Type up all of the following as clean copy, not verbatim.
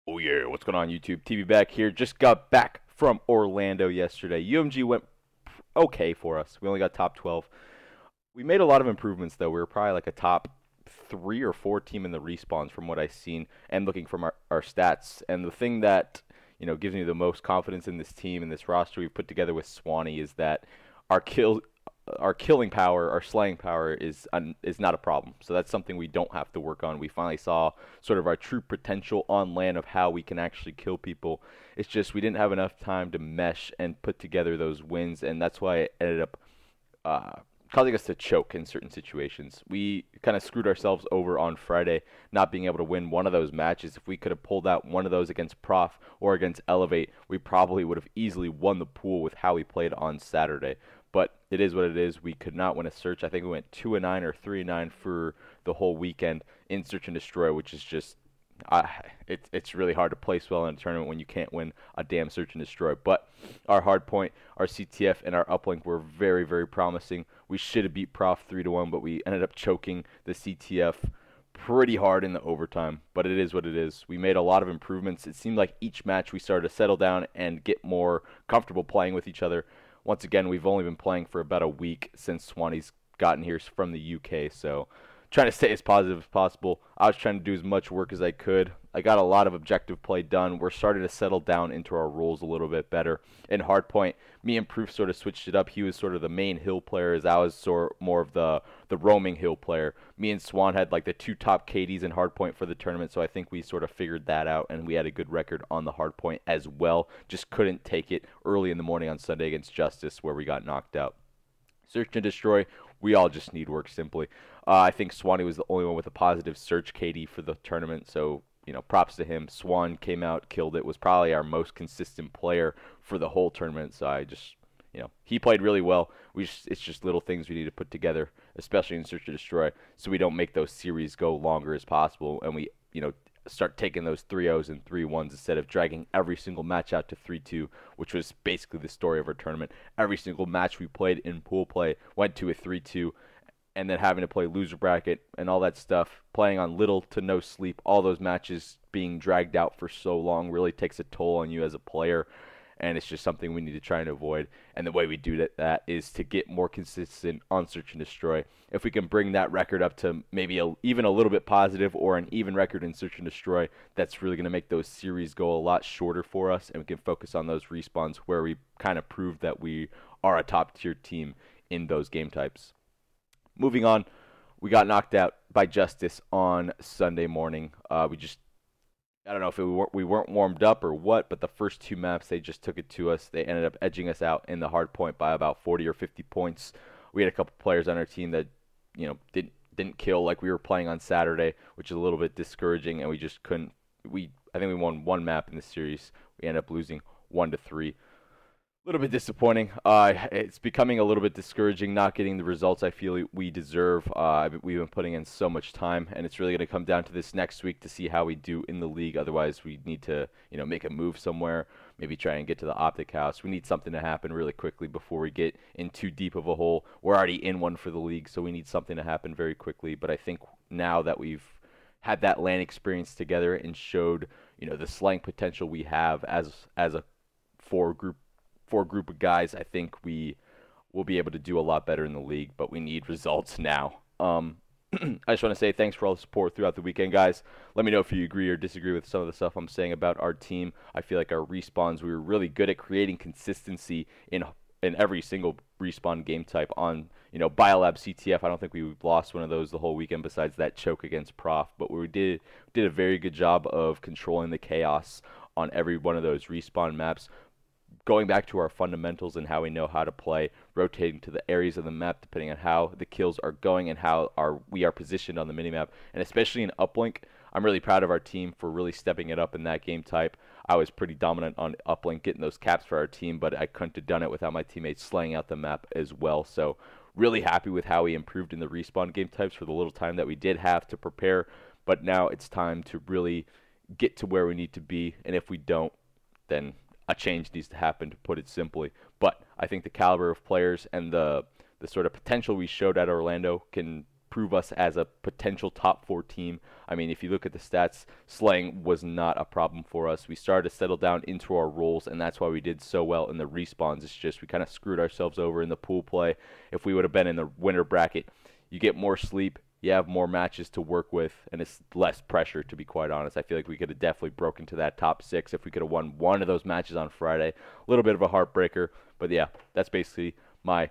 Oh yeah, what's going on YouTube? TV back here. Just got back from Orlando yesterday. UMG went okay for us. We only got top 12. We made a lot of improvements though. We were probably like a top 3 or 4 team in the respawns from what I've seen and looking from our stats. And the thing that, gives me the most confidence in this team and this roster we've put together with Swanee is that our kill our killing power, our slaying power is not a problem. So that's something we don't have to work on. We finally saw sort of our true potential on land of how we can actually kill people. It's just we didn't have enough time to mesh and put together those wins, and that's why it ended up uh, causing us to choke in certain situations. We kind of screwed ourselves over on Friday, not being able to win one of those matches. If we could have pulled out one of those against Prof or against Elevate, we probably would have easily won the pool with how we played on Saturday. But it is what it is. We could not win a search. I think we went 2-9 or 3-9 for the whole weekend in Search and Destroy, which is just it's really hard to place well in a tournament when you can't win a damn Search and Destroy. But our hard point, our CTF, and our uplink were very, very promising. We should have beat Prof 3-1, but we ended up choking the CTF pretty hard in the overtime. But it is what it is. We made a lot of improvements. It seemed like each match we started to settle down and get more comfortable playing with each other. Once again, we've only been playing for about a week since Swanee's gotten here from the UK, so trying to stay as positive as possible. I was trying to do as much work as I could. I got a lot of objective play done. We're starting to settle down into our roles a little bit better. In hardpoint, me and Proof sort of switched it up. He was sort of the main hill player, as I was more of the roaming hill player. Me and Swan had like the two top KDs in hardpoint for the tournament, so I think we sort of figured that out, and we had a good record on the hardpoint as well. Just couldn't take it early in the morning on Sunday against Justice, where we got knocked out. Search and Destroy, we all just need work simply. I think Swanee was the only one with a positive search KD for the tournament, so props to him. Swan came out, killed it, was probably our most consistent player for the whole tournament. So I just, he played really well. It's just little things we need to put together, especially in Search and Destroy, so we don't make those series go longer as possible, and we, start taking those 3-0s and 3-1s instead of dragging every single match out to 3-2, which was basically the story of our tournament. Every single match we played in pool play went to a 3-2, and then having to play loser bracket and all that stuff, playing on little to no sleep, all those matches being dragged out for so long really takes a toll on you as a player, and it's just something we need to try and avoid. And the way we do that is to get more consistent on Search and Destroy. If we can bring that record up to maybe even a little bit positive or an even record in Search and Destroy, that's really going to make those series go a lot shorter for us, and we can focus on those respawns where we kind of prove that we are a top tier team in those game types. Moving on, we got knocked out by Justice on Sunday morning. I don't know if we weren't warmed up or what, but the first two maps, they just took it to us. They ended up edging us out in the hard point by about 40 or 50 points. We had a couple players on our team that, didn't kill like we were playing on Saturday, which is a little bit discouraging, and we just couldn't. I think we won one map in the series. We ended up losing 1-3. A little bit disappointing. It's becoming a little bit discouraging not getting the results I feel we deserve. We've been putting in so much time, and it's really going to come down to this next week to see how we do in the league. Otherwise, we need to, make a move somewhere, maybe try and get to the OpTic house. We need something to happen really quickly before we get in too deep of a hole. We're already in one for the league, so we need something to happen very quickly. But I think now that we've had that LAN experience together and showed, the slang potential we have as a four group of guys, I think we will be able to do a lot better in the league, but we need results now. I just want to say thanks for all the support throughout the weekend, guys. Let me know if you agree or disagree with some of the stuff I'm saying about our team. I feel like our respawns, we were really good at creating consistency in every single respawn game type on, Biolab CTF. I don't think we lost one of those the whole weekend besides that choke against Prof, but we did a very good job of controlling the chaos on every one of those respawn maps, going back to our fundamentals and how we know how to play, rotating to the areas of the map depending on how the kills are going and how we are positioned on the minimap. And especially in uplink, I'm really proud of our team for really stepping it up in that game type. I was pretty dominant on uplink, getting those caps for our team, but I couldn't have done it without my teammates slaying out the map as well. So really happy with how we improved in the respawn game types for the little time that we did have to prepare. But now it's time to really get to where we need to be, and if we don't, then a change needs to happen, to put it simply. But I think the caliber of players and the sort of potential we showed at Orlando can prove us as a potential top 4 team. I mean, if you look at the stats, slaying was not a problem for us. We started to settle down into our roles, and that's why we did so well in the respawns. It's just we kind of screwed ourselves over in the pool play. If we would have been in the winner bracket, you get more sleep, you have more matches to work with, and it's less pressure, to be quite honest. I feel like we could have definitely broken to that top 6 if we could have won one of those matches on Friday. A little bit of a heartbreaker, but yeah, that's basically my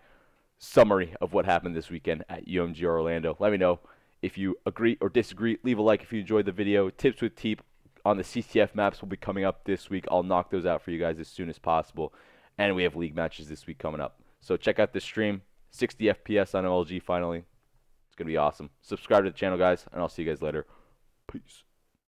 summary of what happened this weekend at UMG Orlando. Let me know if you agree or disagree. Leave a like if you enjoyed the video. Tips with Teep on the CTF maps will be coming up this week. I'll knock those out for you guys as soon as possible. And we have league matches this week coming up. So check out this stream. 60 FPS on OLG finally. It's going to be awesome. Subscribe to the channel, guys, and I'll see you guys later. Peace.